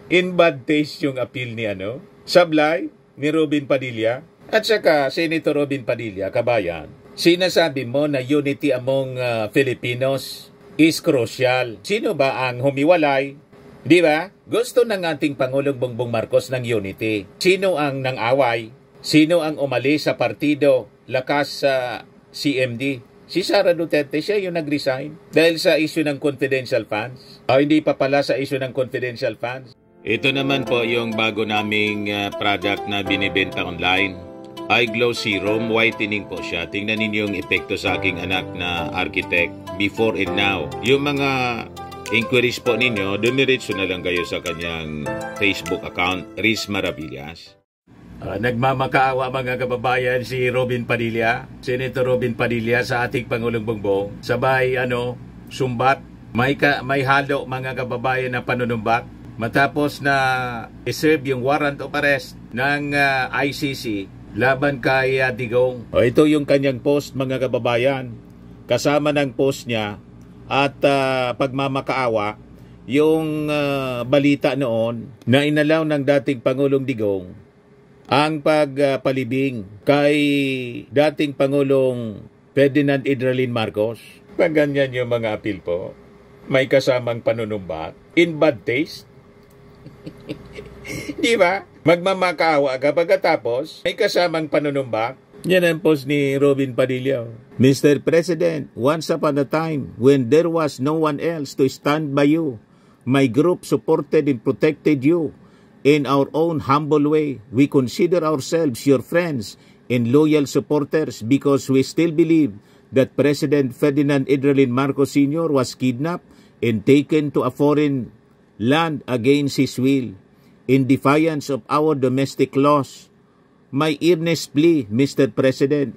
In bad taste yung appeal ni Sablay, ni Robin Padilla, at saka Senator Robin Padilla, kabayan. Sinasabi mo na unity among Filipinos is crucial. Sino ba ang humiwalay? Di ba? Gusto ng ating Pangulong Bongbong Marcos ng unity. Sino ang nang-away? Sino ang umalis sa partido? Lakas sa CMD? Si Sara Duterte, siya yung nag-resign dahil sa issue ng confidential funds. O hindi pa pala sa issue ng confidential funds. Ito naman po yung bago naming product na binibenta online. iGlow Serum, whitening po siya. Tingnan ninyo yung epekto sa aking anak na architect before and now. Yung mga inquiries po ninyo, dumiretso na lang kayo sa kanyang Facebook account, Riz Maravillas. Nagmamakaawa mga kababayan si Robin Padilla, Senator Robin Padilla sa ating Pangulong Bongbong. Sabay sumbat, may halo mga kababayan na panunumbat. Matapos na iserve yung warrant of arrest ng ICC laban kay Digong. Ito yung kanyang post mga kababayan. Kasama ng post niya at pagmamakaawa yung balita noon na inalaw ng dating Pangulong Digong ang pagpalibing kay dating Pangulong Ferdinand Idralin Marcos. Ganyan yung mga appeal po. May kasamang panunumbat. In bad taste. Di ba? Magmamakaawa ka pagkatapos may kasamang panunumbat. Yan ang post ni Robin Padilla. Mr. President, once upon a time when there was no one else to stand by you, my group supported and protected you. In our own humble way, we consider ourselves your friends and loyal supporters because we still believe that President Ferdinand Idralin Marcos Sr. was kidnapped and taken to a foreign land against his will, in defiance of our domestic laws. My earnest plea, Mr. President,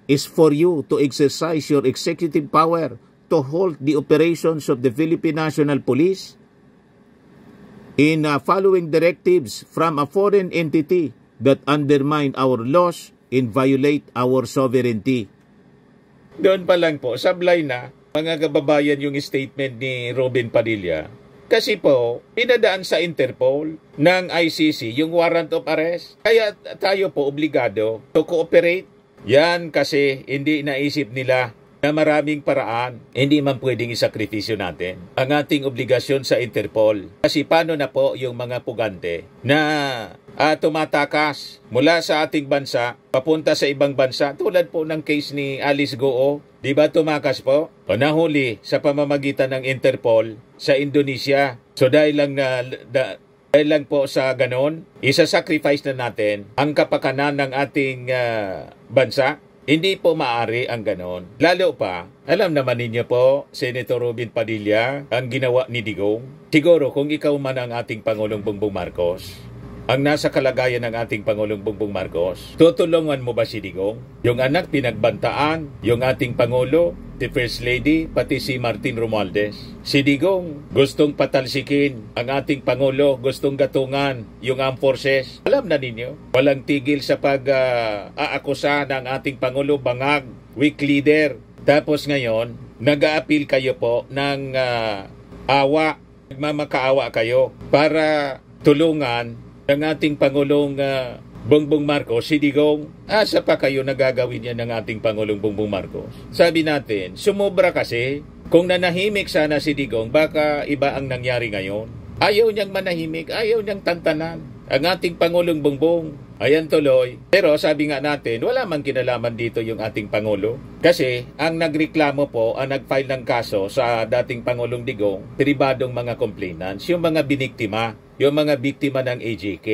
is for you to exercise your executive power to halt the operations of the Philippine National Police in following directives from a foreign entity that undermine our laws and violate our sovereignty. Doon pa lang po, sablay na mga kababayan yung statement ni Robin Padilla. Kasi po, pinadaan sa Interpol ng ICC yung warrant of arrest. Kaya tayo po obligado to cooperate. Yan kasi hindi naisip nila na maraming paraan. Hindi man pwedeng isakripisyo natin ang ating obligasyon sa Interpol. Kasi paano na po yung mga pugante na tumatakas mula sa ating bansa papunta sa ibang bansa. Tulad po ng case ni Alice Goo. Di ba tumakas po? O nahuli sa pamamagitan ng Interpol sa Indonesia. So dahil lang po sa ganon, isa-sacrifice na natin ang kapakanan ng ating bansa. Hindi po maaari ang ganon. Lalo pa, alam naman ninyo po, Senator Robin Padilla, ang ginawa ni Digong. Siguro kung ikaw man ang ating Pangulong Bongbong Marcos, ang nasa kalagayan ng ating Pangulong Bongbong Marcos, tutulungan mo ba si Digong? Yung anak pinagbantaan, yung ating Pangulo, si First Lady, pati si Martin Romualdez. Si Digong, gustong patalsikin ang ating Pangulo, gustong gatungan yung armed forces. Alam na ninyo, walang tigil sa pag-aakusa ng ating Pangulo, bangag, weak leader. Tapos ngayon, nag-a-appeal kayo po ng awa, nagmamakaawa kayo para tulungan ng ating Pangulong Bongbong Marcos, si Digong. Asa pa kayo nagagawin yan ng ating Pangulong Bongbong Marcos? Sabi natin, sumobra kasi. Kung nanahimik sana si Digong, baka iba ang nangyari ngayon. Ayaw niyang manahimik, ayaw niyang tantanan ang ating Pangulong Bongbong. Ayan tuloy. Pero sabi nga natin, wala man kinalaman dito yung ating Pangulo. Kasi ang nagreklamo po, ang nag-file ng kaso sa dating Pangulong Digong, pribadong mga complainants, yung mga biniktima, yung mga biktima ng AJK.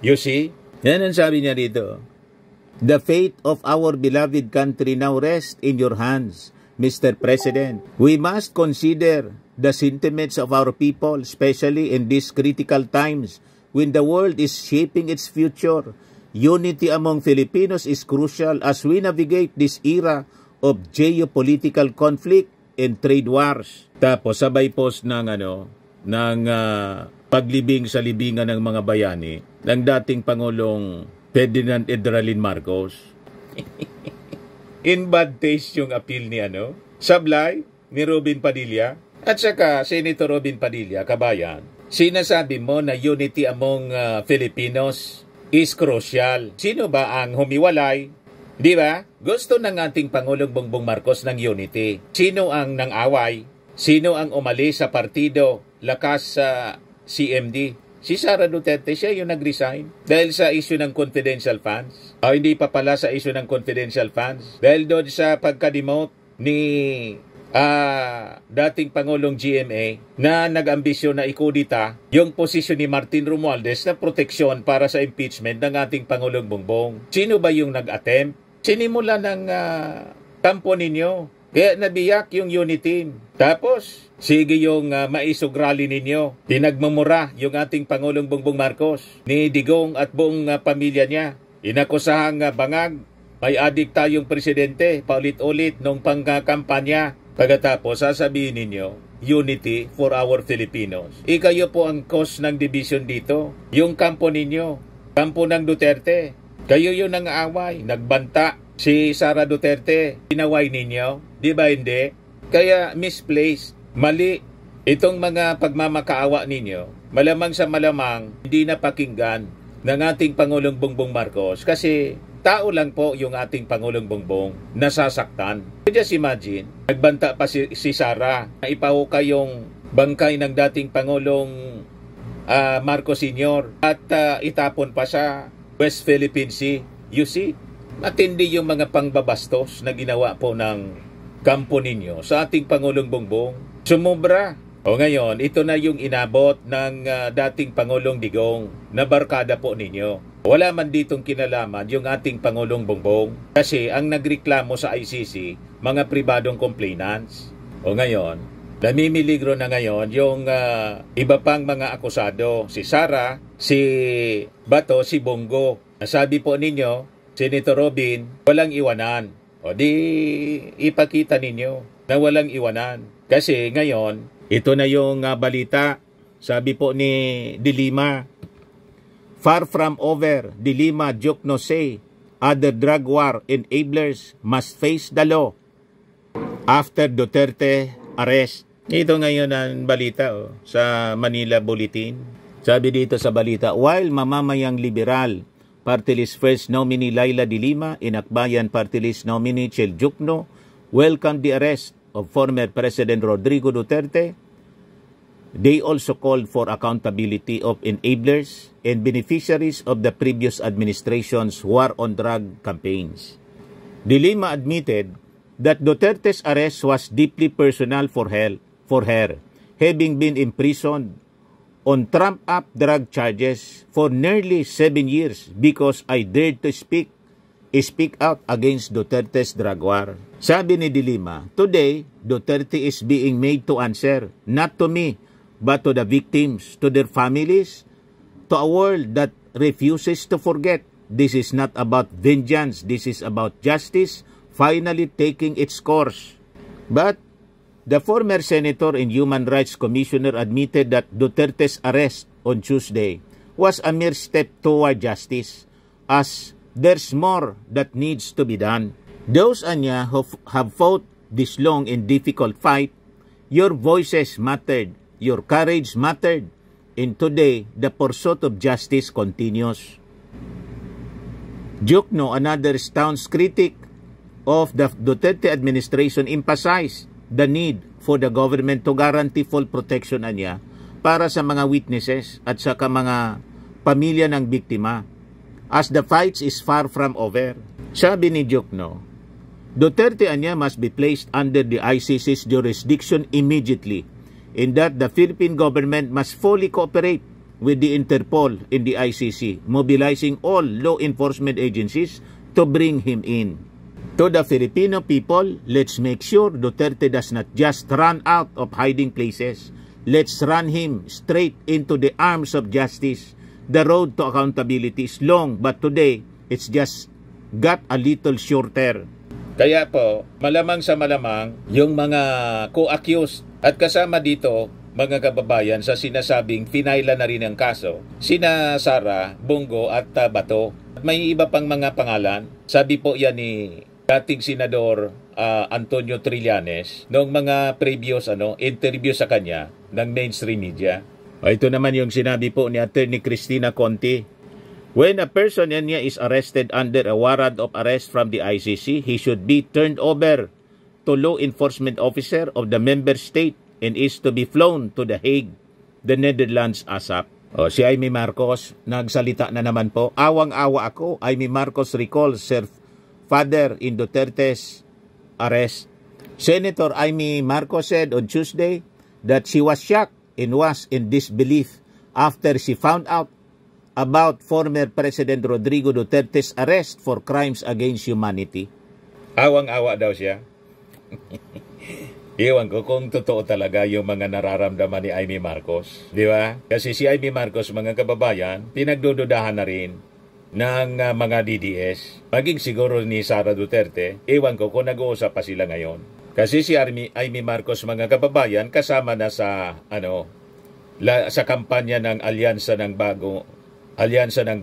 You see? Yan ang sabi niya dito. The fate of our beloved country now rests in your hands, Mr. President. We must consider the sentiments of our people, especially in these critical times when the world is shaping its future. Unity among Filipinos is crucial as we navigate this era of geopolitical conflict and trade wars. Tapos sabay post ng paglibing sa libingan ng mga bayani ng dating Pangulong Ferdinand Idralin Marcos. In bad taste yung appeal ni Sablay, ni Robin Padilla, at saka Senator Robin Padilla, kabayan. Sinasabi mo na unity among Filipinos is crucial. Sino ba ang humiwalay? Di ba? Gusto ng ating Pangulong Bongbong Marcos ng unity. Sino ang nang-away? Sino ang umalis sa partido? Lakas sa CMD. Si Sara Duterte, siya yung nag-resign dahil sa issue ng confidential funds. O hindi pa pala sa issue ng confidential funds. Dahil doon sa pagka-demote ni dating Pangulong GMA na nag-ambisyon na ikudita yung posisyon ni Martin Romualdez na proteksyon para sa impeachment ng ating Pangulong Bongbong. Sino ba yung nag-attempt? Sinimula ng kampo ninyo. Kaya nabiyak yung unity team. Tapos, sige yung maisugrali ninyo. Pinagmumura yung ating Pangulong Bongbong Marcos ni Digong at buong pamilya niya. Inakusahang bangag. May adik tayong presidente, paulit-ulit nung pangkampanya. Pagkatapos, sasabihin ninyo, unity for our Filipinos. Ikayo po ang cause ng division dito. Yung kampo ninyo, kampo ng Duterte. Kayo yung nang-aaway, nagbanta. Si Sara Duterte, pinaway ninyo. Di ba hindi? Kaya misplaced, mali. Itong mga pagmamakaawa ninyo, malamang sa malamang, hindi napakinggan ng ating Pangulong Bongbong Marcos kasi tao lang po yung ating Pangulong Bongbong nasasaktan. Just imagine, nagbanta pa si Sara na ipahukay yung bangkay ng dating Pangulong Marcos Sr. at itapon pa sa West Philippine Sea. You see, matindi yung mga pangbabastos na ginawa po ng kampo ninyo sa ating Pangulong Bongbong. Sumobra. O ngayon, ito na yung inabot ng dating Pangulong Digong na barkada po ninyo. Wala man ditong kinalaman yung ating Pangulong Bongbong kasi ang nagreklamo sa ICC, mga pribadong complainants. O ngayon, namimiligro na ngayon yung iba pang mga akusado. Si Sara, si Bato, si Bongo. Nasabi po ninyo, Senator Robin, walang iwanan. O di ipakita ninyo na walang iwanan. Kasi ngayon, ito na yung balita. Sabi po ni De Lima, far from over, De Lima Diokno say, other drug war enablers must face the law after Duterte arrest. Ito ngayon ang balita sa Manila Bulletin. Sabi dito sa balita, while mamamayang liberal, Party List First nominee Laila De Lima, Inakbayan Party List nominee Chel Diokno welcomed the arrest of former President Rodrigo Duterte. They also called for accountability of enablers and beneficiaries of the previous administration's war on drug campaigns. De Lima admitted that Duterte's arrest was deeply personal for her, having been imprisoned on trumped-up drug charges for nearly 7 years because I dared to speak out against Duterte's drug war. Sabi ni De Lima, today, Duterte is being made to answer, not to me, but to the victims, to their families, to a world that refuses to forget. This is not about vengeance, this is about justice finally taking its course. But the former senator and human rights commissioner admitted that Duterte's arrest on Tuesday was a mere step toward justice, as there's more that needs to be done. Those anya who have fought this long and difficult fight, your voices mattered, your courage mattered, and today the pursuit of justice continues. Diokno, another staunch critic of the Duterte administration, emphasized the need for the government to guarantee full protection anya para sa mga witnesses at sa mga pamilya ng biktima, as the fight is far from over. Sabi ni Diokno, Duterte anya must be placed under the ICC's jurisdiction immediately, in that the Philippine government must fully cooperate with the Interpol in the ICC, mobilizing all law enforcement agencies to bring him in. To the Filipino people, let's make sure Duterte does not just run out of hiding places. Let's run him straight into the arms of justice. The road to accountability is long, but today, it's just got a little shorter. Kaya po, malamang sa malamang, yung mga co-accused at kasama dito, mga kababayan, sa sinasabing pinaila na rin ang kaso, sina Sara, Bongo at Bato. May iba pang mga pangalan. Sabi po yan ni dating Senador Antonio Trillanes noong mga previous interview sa kanya ng mainstream media. Ito naman yung sinabi po ni Attorney Cristina Conti. When a person is arrested under a warrant of arrest from the ICC, he should be turned over to law enforcement officer of the member state and is to be flown to The Hague, the Netherlands ASAP. Si Amy Marcos, nagsalita na naman po. Awang-awa ako, Amy Marcos recalls her father in Duterte's arrest. Senator Amy Marcos said on Tuesday that she was shocked and was in disbelief after she found out about former President Rodrigo Duterte's arrest for crimes against humanity. Awang-awa daw siya. Iwan ko kung totoo talaga yung mga nararamdaman ni Amy Marcos. Di ba? Kasi si Amy Marcos, mga kababayan, pinagdududahan na rin ng mga DDS. Maging siguro ni Sara Duterte, iwan ko kung nag-uusap pa sila ngayon. Kasi si Amy Marcos, mga kababayan, kasama na sa sa kampanya ng Alyansa ng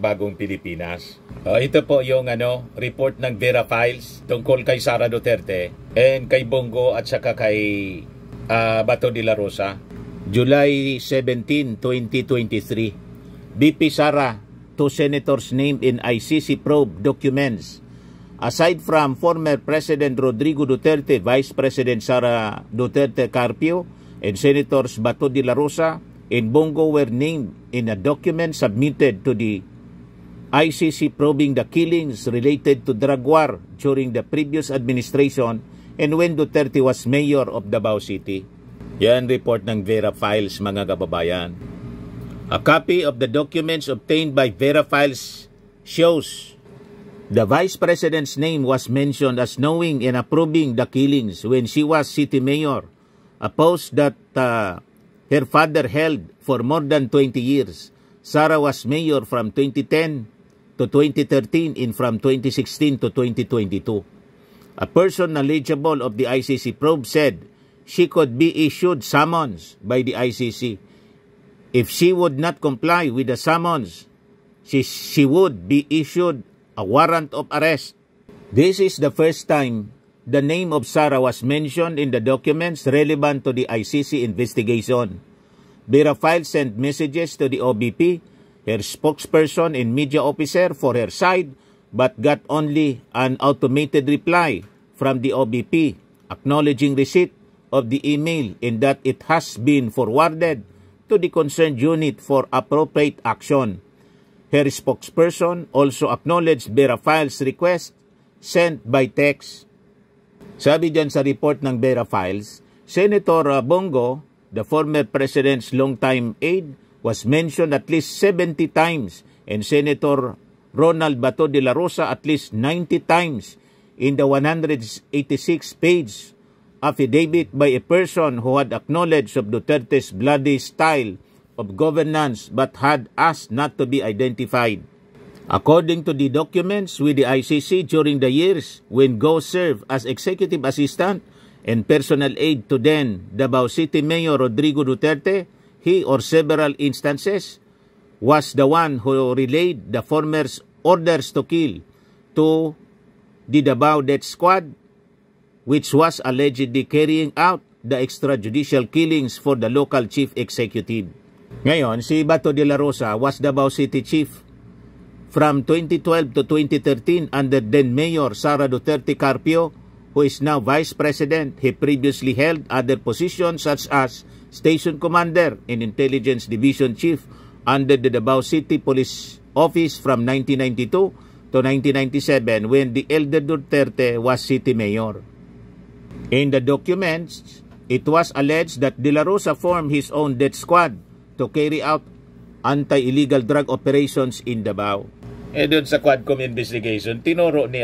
Bagong Pilipinas. Ito po yung report ng Vera Files tungkol kay Sara Duterte and kay Bongo at saka kay Bato de la Rosa. July 17, 2023. BP Sara, 2 senators named in ICC probe documents. Aside from former President Rodrigo Duterte, Vice President Sara Duterte Carpio, and Senators Bato de la Rosa and Bongo were named in a document submitted to the ICC probing the killings related to drug war during the previous administration and when Duterte was mayor of Davao City. Yan report ng Vera Files, mga kababayan. A copy of the documents obtained by Vera Files shows the Vice President's name was mentioned as knowing and approving the killings when she was city mayor, a post that her father held for more than 20 years. Sara was mayor from 2010 to 2013 and from 2016 to 2022. A person knowledgeable of the ICC probe said she could be issued summons by the ICC. If she would not comply with the summons, she would be issued a warrant of arrest. This is the first time the name of Sara was mentioned in the documents relevant to the ICC investigation. Vera Files sent messages to the OBP, her spokesperson and media officer for her side, but got only an automated reply from the OBP acknowledging receipt of the email and that it has been forwarded to the concerned unit for appropriate action. Her spokesperson also acknowledged Vera Files' request sent by text. Sabi dyan sa report ng Vera Files, Senator Bongo, the former president's longtime aide, was mentioned at least 70 times and Senator Ronald Bato de la Rosa at least 90 times in the 186-page affidavit by a person who had acknowledged of Duterte's bloody style of governance but had asked not to be identified. According to the documents with the ICC during the years when Go served as executive assistant and personal aide to then Davao City Mayor Rodrigo Duterte, he or several instances was the one who relayed the former's orders to kill to the Davao Death Squad, which was allegedly carrying out the extrajudicial killings for the local chief executive. Ngayon, si Bato de la Rosa was Davao City Chief from 2012 to 2013 under then Mayor Sara Duterte Carpio, who is now Vice President. He previously held other positions such as Station Commander and Intelligence Division Chief under the Davao City Police Office from 1992 to 1997 when the elder Duterte was City Mayor. In the documents, it was alleged that De La Rosa formed his own death squad to carry out anti-illegal drug operations in Davao. Doon sa Quadcom investigation, tinuro ni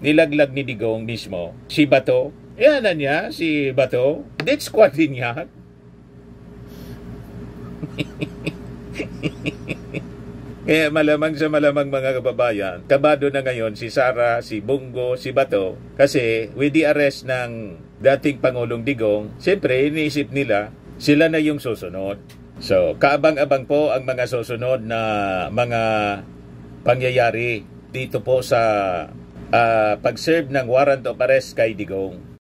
nilaglag ni Digong mismo, si Bato. Yan na niya, si Bato. Death squad din yan. Kaya malamang sa malamang mga kababayan, kabado na ngayon si Sara, si Bongo, si Bato. Kasi with the arrest ng dating Pangulong Digong, siyempre iniisip nila, sila na yung susunod. So, kaabang-abang po ang mga susunod na mga pangyayari dito po sa pag-serve ng warrant of arrest kay Digong.